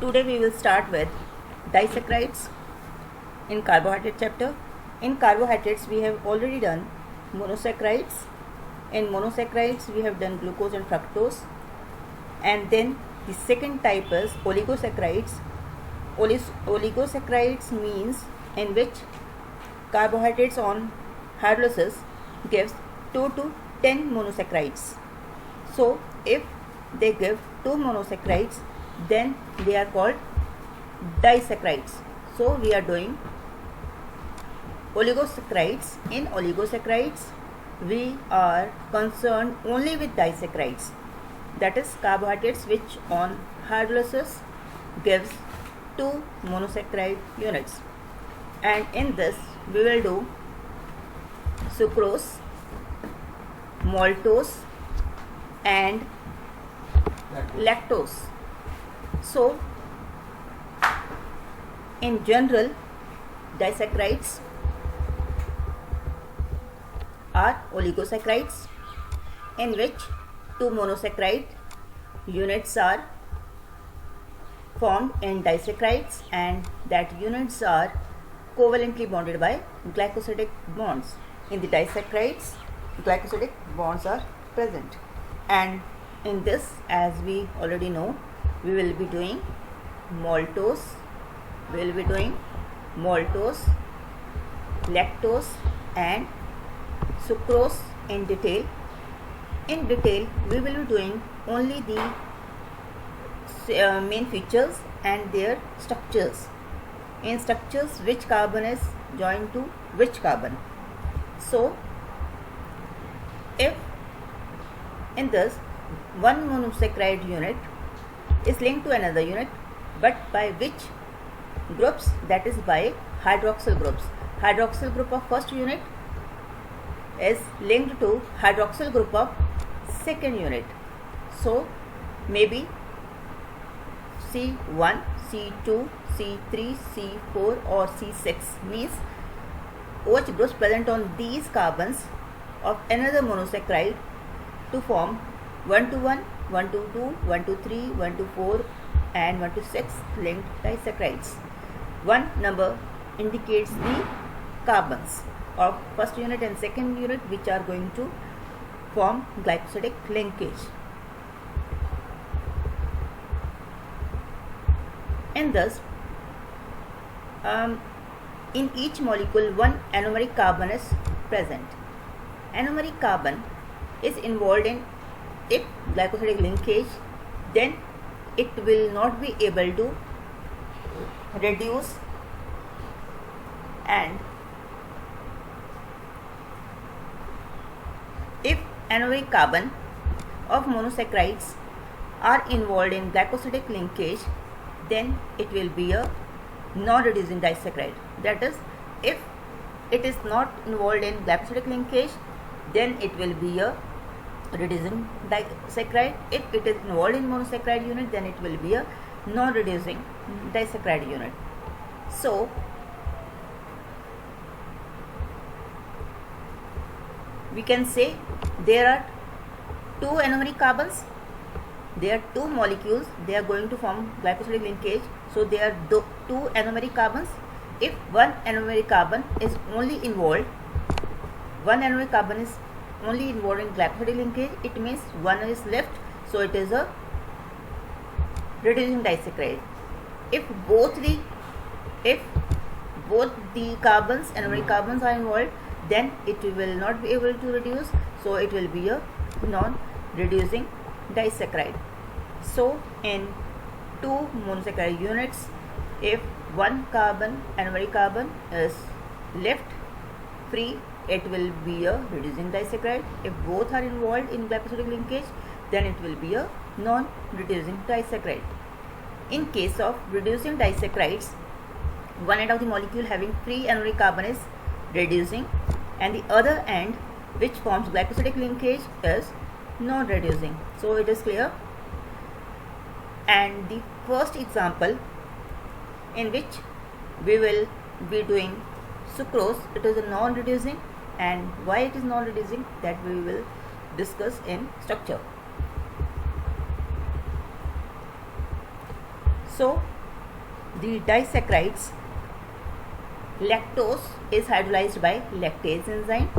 Today we will start with disaccharides in carbohydrate chapter. In carbohydrates we have already done monosaccharides. In monosaccharides we have done glucose and fructose, and then the second type is oligosaccharides. Oligosaccharides means in which carbohydrates on hydrolysis gives 2 to 10 monosaccharides. So if they give 2 monosaccharides, then they are called disaccharides. So we are doing oligosaccharides. In oligosaccharides we are concerned only with disaccharides, that is carbohydrates which on hydrolysis gives 2 monosaccharide units, and in this we will do sucrose, maltose and lactose. So in general, disaccharides are oligosaccharides in which 2 monosaccharide units are formed in disaccharides, and that units are covalently bonded by glycosidic bonds. In the disaccharides, glycosidic bonds are present, and in this, as we already know, we will be doing maltose, lactose and sucrose in detail. In detail, we will be doing only the main features and their structures. In structures, which carbon is joined to which carbon. So if in this one monosaccharide unit is linked to another unit, but by which groups? That is by hydroxyl groups. Hydroxyl group of first unit is linked to hydroxyl group of second unit. So maybe C1, C2, C3, C4 or C6 means OH groups present on these carbons of another monosaccharide to form 1-to-1, 1-to-2, 1-to-3, 1-to-4 and 1-to-6 linked disaccharides. One number indicates the carbons of first unit and second unit which are going to form glycosidic linkage. And thus in each molecule one anomeric carbon is present. Anomeric carbon is involved in if glycosidic linkage, then it will not be able to reduce, and if anomeric carbon of monosaccharides are involved in glycosidic linkage, then it will be a non-reducing disaccharide. That is, if it is not involved in glycosidic linkage, then it will be a reducing disaccharide. If it is involved in monosaccharide unit, then it will be a non-reducing disaccharide unit. So we can say there are 2 anomeric carbons, there are 2 molecules, they are going to form glycosidic linkage. So there are 2 anomeric carbons. If one anomeric carbon is only involved, in glycosidic linkage, it means one is left, so it is a reducing disaccharide. If both the carbons, anomeric carbons are involved, then it will not be able to reduce, so it will be a non-reducing disaccharide. So in 2 monosaccharide units, if one carbon, anomeric carbon, is left free, it will be a reducing disaccharide. If both are involved in glycosidic linkage, then it will be a non-reducing disaccharide. In case of reducing disaccharides, one end of the molecule having free anomeric carbon is reducing, and the other end which forms glycosidic linkage is non-reducing. So it is clear. And the first example in which we will be doing sucrose, it is a non-reducing, and why it is non-reducing, that we will discuss in structure. So the disaccharides, lactose is hydrolyzed by lactase enzyme,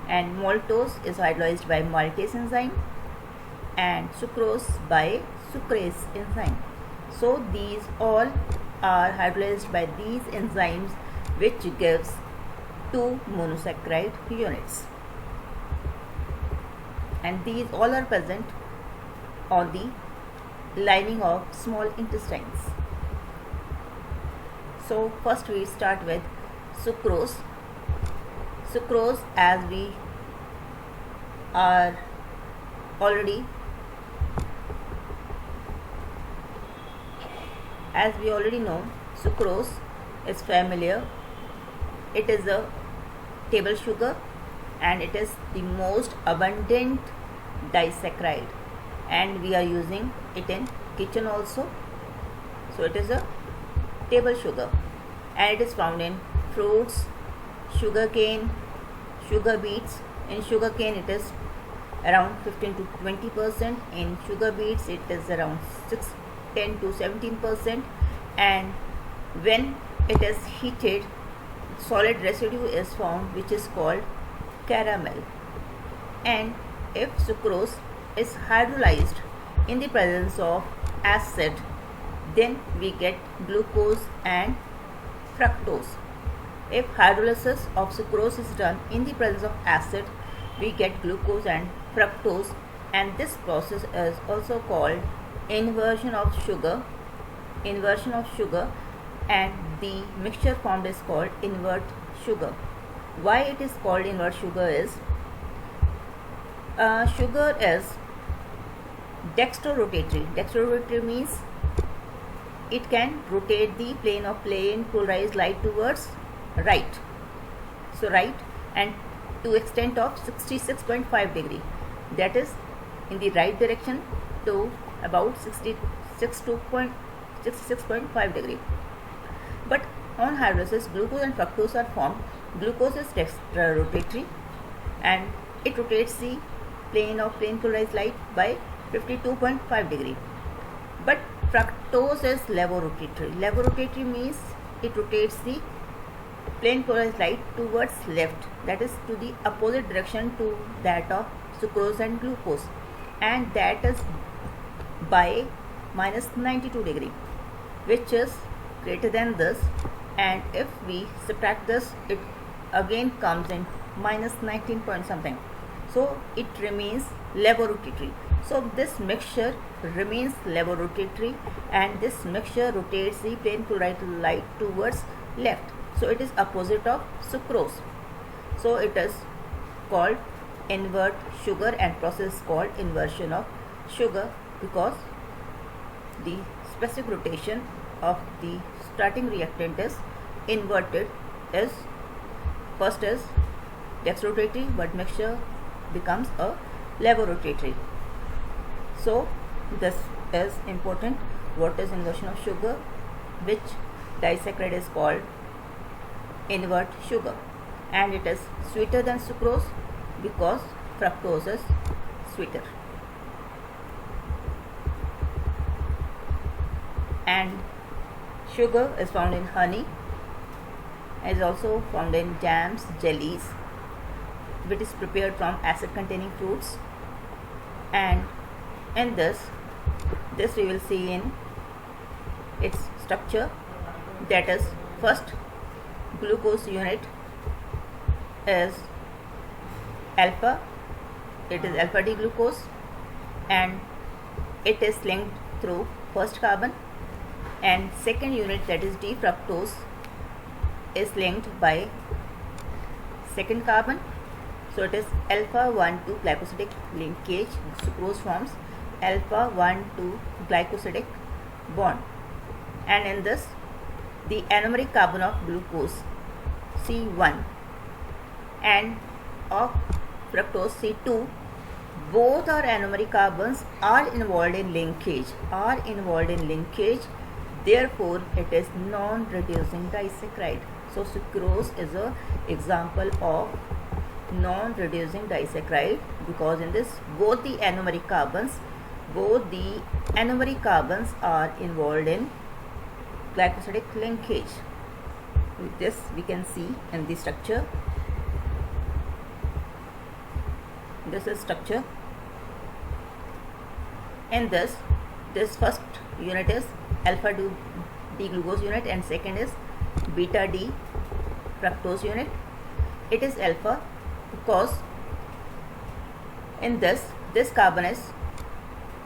and maltose is hydrolyzed by maltase enzyme, and sucrose by sucrase enzyme. So these all are hydrolyzed by these enzymes, which gives 2 monosaccharide units, and these all are present on the lining of small intestines. So first we start with sucrose. Sucrose, as we are already know, sucrose is familiar. It is a table sugar, and it is the most abundant disaccharide, and we are using it in kitchen also. So it is a table sugar, and it is found in fruits, sugarcane, sugar beets. In sugarcane it is around 15 to 20%. In sugar beets it is around 10 to 17%, and when it is heated, solid residue is formed, which is called caramel. And if sucrose is hydrolyzed in the presence of acid, then we get glucose and fructose. If hydrolysis of sucrose is done in the presence of acid, we get glucose and fructose, and this process is also called inversion of sugar, and the mixture formed is called invert sugar. Why it is called invert sugar is, sugar is dextrorotatory. Dextrorotatory means it can rotate the plane of plane polarized light towards right. So right, and to extent of 66.5 degree, that is in the right direction to about 66.5 degree. But on hydrolysis, glucose and fructose are formed. Glucose is dextrorotatory, and it rotates the plane of plane polarized light by 52.5 degree. But fructose is levorotatory. Levorotatory means it rotates the plane polarized light towards left, that is to the opposite direction to that of sucrose and glucose, and that is by minus 92 degree, which is greater than this, and if we subtract this, it again comes in minus 19 point something. So it remains levorotatory. So this mixture remains levorotatory, and this mixture rotates the plane polarized light towards left. So it is opposite of sucrose. So it is called invert sugar, and process called inversion of sugar, because the specific rotation of the starting reactant is inverted. Is first is dextrorotatory, but mixture becomes a levorotatory. So this is important. What is inversion of sugar? Which disaccharide is called invert sugar, and it is sweeter than sucrose because fructose is sweeter. And sugar is found in honey, is also found in jams, jellies, which is prepared from acid containing fruits. And in this we will see in its structure, that is, first glucose unit is alpha, it is alpha D glucose, and it is linked through first carbon, and second unit, that is D fructose, is linked by second carbon. So it is alpha 1,2 glycosidic linkage. Sucrose forms alpha 1,2 glycosidic bond, and in this the anomeric carbon of glucose C1 and of fructose C2, both are anomeric carbons, are involved in linkage, therefore it is non-reducing disaccharide. So sucrose is an example of non-reducing disaccharide, because in this both the anomeric carbons both the anomeric carbons are involved in glycosidic linkage. With this we can see in the structure. This is structure. In this first unit is alpha D glucose unit and second is beta D fructose unit. It is alpha because in this carbon is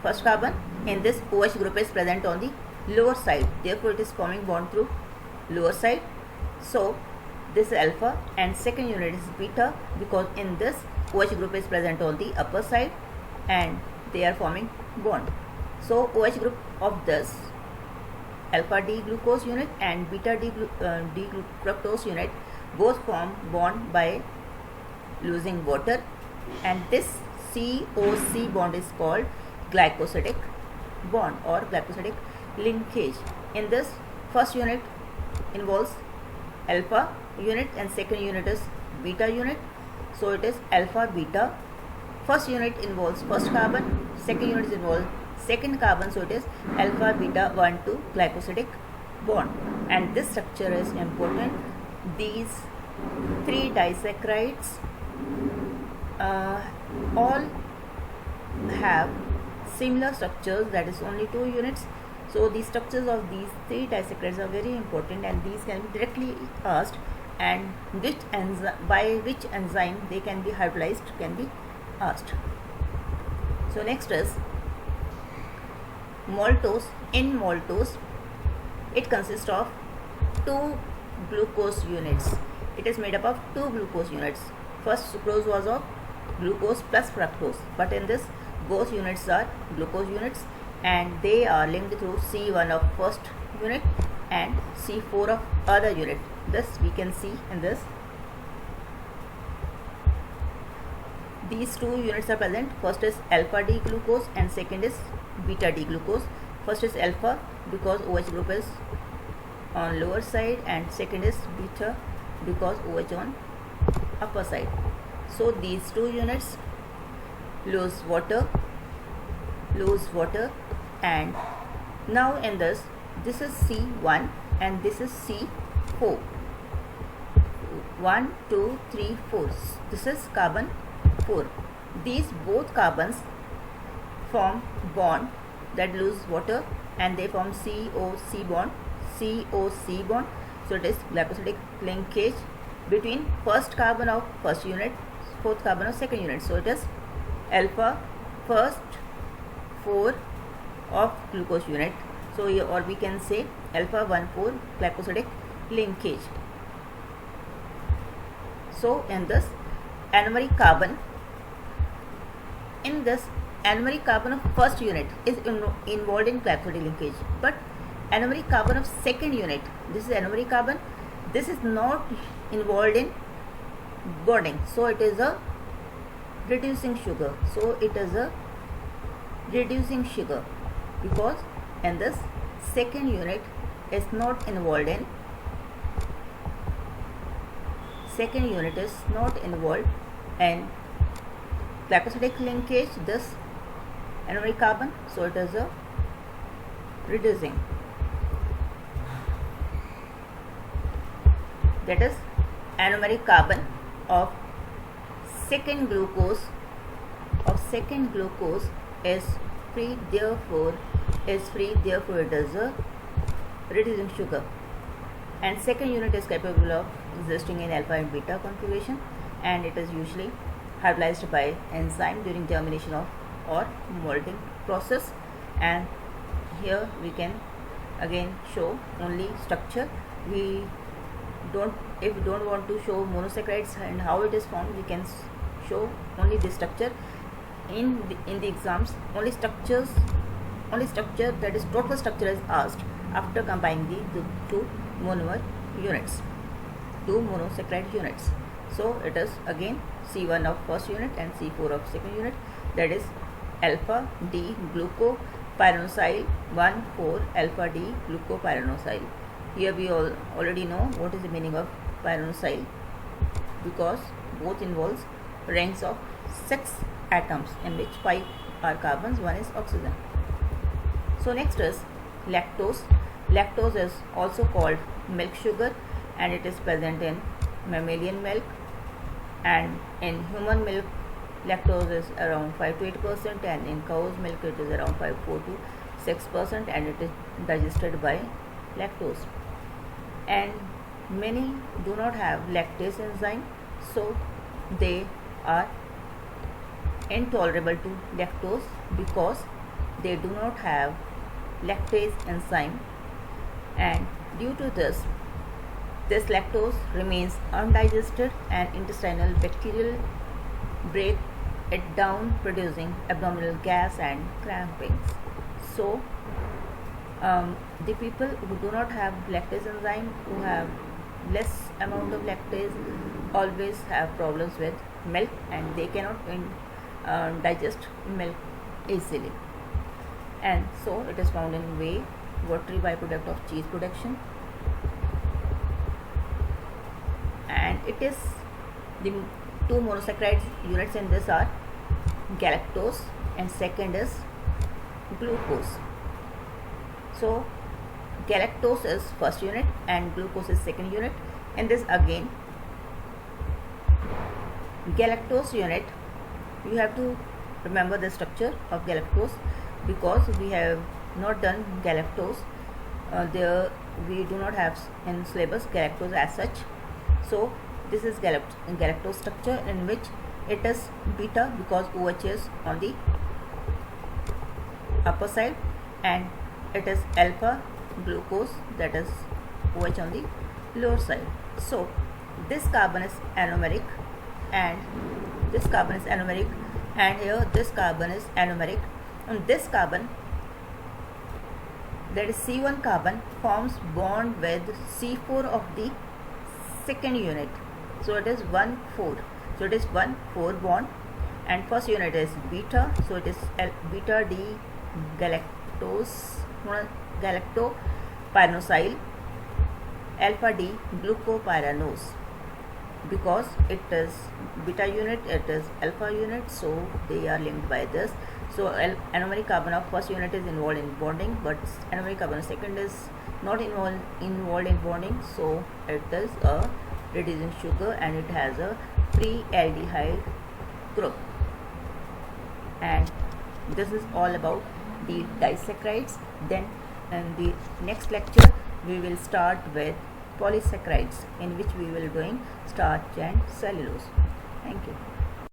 first carbon in this OH group is present on the lower side, therefore it is forming bond through lower side. So this is alpha, and second unit is beta because in this OH group is present on the upper side and they are forming bond. So OH group of this alpha D glucose unit and beta D fructose unit both form bond by losing water, and this COC bond is called glycosidic bond or glycosidic linkage. In this first unit involves alpha unit and second unit is beta unit, so it is alpha beta. First unit involves first carbon, second unit involves second carbon, so it is alpha beta 1 2 glycosidic bond. And this structure is important. These three disaccharides all have similar structures, that is only 2 units. So the structures of these three disaccharides are very important, and these can be directly asked, and by which enzyme they can be hydrolyzed can be asked. So next is maltose. In maltose, it consists of 2 glucose units. It is made up of 2 glucose units. First sucrose was of glucose plus fructose, but in this both units are glucose units, and they are linked through C1 of first unit and C4 of other unit. This we can see in this. These 2 units are present. First is alpha D glucose and second is beta D glucose. First is alpha because OH group is on lower side, and second is beta because OH on upper side. So these 2 units lose water, and now in this is C1 and this is C4. 1 2 3 4. This is carbon 4. These both carbons form bond that lose water, and they form COC bond. So it is glycosidic linkage between first carbon of first unit, fourth carbon of second unit. So it is alpha first 4 of glucose unit. So or we can say alpha 1,4 glycosidic linkage. So in this anomeric carbon, of first unit is involved in glycosidic linkage, but anomeric carbon of second unit, this is anomeric carbon, this is not involved in bonding, so it is a reducing sugar. Because in this second unit is not involved in glycosidic linkage, this anomeric carbon, so it is a reducing. That is anomeric carbon of second glucose is free, therefore it is a reducing sugar, and second unit is capable of existing in alpha and beta configuration, and it is usually hydrolyzed by enzyme during germination of or malting process. And here we can again show only structure. If we don't want to show monosaccharides and how it is formed, we can show only this structure. In the exams, only structure, that is total structure, is asked after combining the 2 monomer units, 2 monosaccharide units. So it is again C1 of first unit and C4 of second unit, that is alpha D glucopyranosyl 1,4 alpha D glucopyranosyl. Here we already know what is the meaning of pyranosyl, because both involves rings of 6 atoms in which 5 are carbons, one is oxygen. So next is lactose. Lactose is also called milk sugar, and it is present in mammalian milk, and in human milk lactose is around 5 to 8%, and in cow's milk it is around 4 to 6%, and it is digested by lactose. And many do not have lactase enzyme, so they are intolerable to lactose because they do not have lactase enzyme, and due to this lactose remains undigested, and intestinal bacterial break it down, producing abdominal gas and crampings. So the people who do not have lactase enzyme, who have less amount of lactase, always have problems with milk, and they cannot digest milk easily. And so it is found in whey, watery byproduct of cheese production, and it is the two monosaccharide units in this are galactose and second is glucose. So galactose is first unit and glucose is second unit. In this again, galactose unit, you have to remember the structure of galactose because we have not done galactose. There we do not have in syllabus galactose as such. So this is galactose structure, in which it is beta because OH is on the upper side, and it is alpha glucose, that is OH on the lower side. So this carbon is anomeric, and this carbon is anomeric, and here this carbon is anomeric. And this carbon, that is C1 carbon, forms bond with C4 of the second unit. So it is 1,4. So it is 1,4 bond, and first unit is beta. So it is beta D galactopyranosyl, alpha D glucopyranose. Because it is beta unit, it is alpha unit, so they are linked by this. So anomeric carbon of first unit is involved in bonding, but anomeric carbon of second is not involved in bonding. So it is a reducing sugar, and it has a free aldehyde group. And this is all about the disaccharides. Then in the next lecture we will start with polysaccharides, in which we will doing starch and cellulose. Thank you.